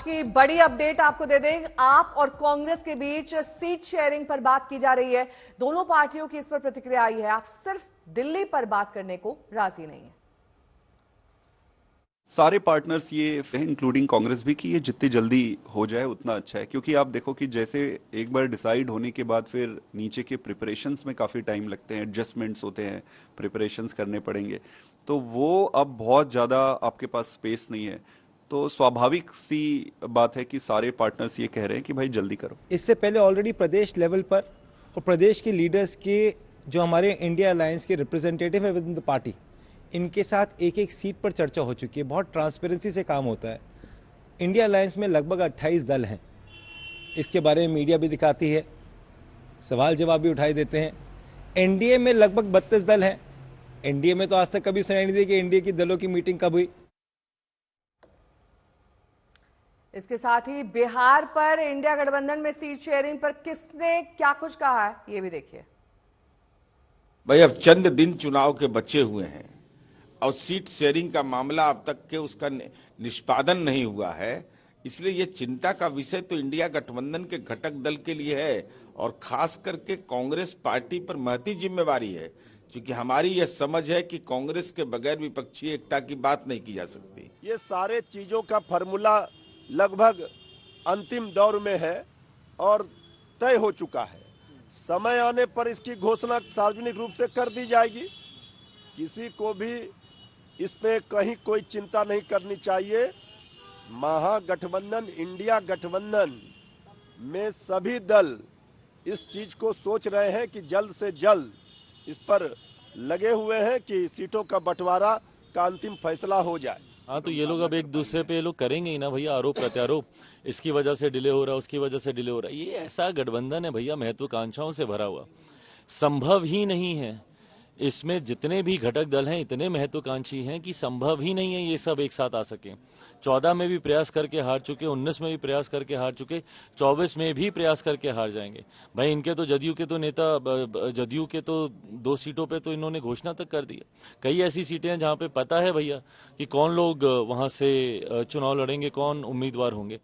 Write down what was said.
आज की बड़ी अपडेट आपको दे दें, आप और कांग्रेस के बीच सीट शेयरिंग पर बात की जा रही है। दोनों पार्टियों की इस पर प्रतिक्रिया आई है। आप सिर्फ दिल्ली पर बात करने को राजी नहीं है। सारे पार्टनर्स ये इंक्लूडिंग कांग्रेस भी कि ये जितनी जल्दी हो जाए उतना अच्छा है, क्योंकि आप देखो कि जैसे एक बार डिसाइड होने के बाद फिर नीचे के प्रिपरेशंस में काफ़ी टाइम लगते हैं, एडजस्टमेंट्स होते हैं, प्रिपरेशंस करने पड़ेंगे। तो वो अब बहुत ज़्यादा आपके पास स्पेस नहीं है। तो स्वाभाविक सी बात है कि सारे पार्टनर्स ये कह रहे हैं कि भाई जल्दी करो। इससे पहले ऑलरेडी प्रदेश लेवल पर और प्रदेश के लीडर्स के जो हमारे इंडिया अलायंस के रिप्रेजेंटेटिव है विद इन द पार्टी, इनके साथ एक एक सीट पर चर्चा हो चुकी है। बहुत ट्रांसपेरेंसी से काम होता है। इंडिया अलायंस में लगभग 28 दल हैं। इसके बारे में मीडिया भी दिखाती है, सवाल जवाब भी उठाई देते हैं। एनडीए में लगभग 32 दल हैं। एनडीए में तो आज तक कभी सुनाई नहीं दी कि एनडीए की दलों की मीटिंग कब हुई। इसके साथ ही बिहार पर इंडिया गठबंधन में सीट शेयरिंग पर किसने क्या कुछ कहा है, ये भी देखिए। भाई अब चंद दिन चुनाव के बचे हुए हैं और सीट शेयरिंग का मामला अब तक के उसका निष्पादन नहीं हुआ है, इसलिए ये चिंता का विषय तो इंडिया गठबंधन के घटक दल के लिए है और खास करके कांग्रेस पार्टी पर महती जिम्मेवारी है, क्योंकि हमारी यह समझ है कि कांग्रेस के बगैर विपक्षी एकता की बात नहीं की जा सकती। ये सारे चीजों का फॉर्मूला लगभग अंतिम दौर में है और तय हो चुका है। समय आने पर इसकी घोषणा सार्वजनिक रूप से कर दी जाएगी। किसी को भी इसमें कहीं कोई चिंता नहीं करनी चाहिए। महागठबंधन, इंडिया गठबंधन में सभी दल इस चीज को सोच रहे हैं कि जल्द से जल्द इस पर लगे हुए हैं कि सीटों का बंटवारा का अंतिम फैसला हो जाए। हाँ, तो ये लोग अब एक दूसरे पे ये लोग करेंगे ही ना भैया, आरोप प्रत्यारोप। इसकी वजह से डिले हो रहा है, उसकी वजह से डिले हो रहा है। ये ऐसा गठबंधन है भैया महत्वाकांक्षाओं से भरा हुआ, संभव ही नहीं है। इसमें जितने भी घटक दल हैं इतने महत्वाकांक्षी हैं कि संभव ही नहीं है ये सब एक साथ आ सके। 14 में भी प्रयास करके हार चुके, 19 में भी प्रयास करके हार चुके, 24 में भी प्रयास करके हार जाएंगे। भाई इनके तो जदयू के तो नेता, जदयू के तो 2 सीटों पे तो इन्होंने घोषणा तक कर दी है। कई ऐसी सीटें हैं जहां पे पता है भैया कि कौन लोग वहां से चुनाव लड़ेंगे, कौन उम्मीदवार होंगे।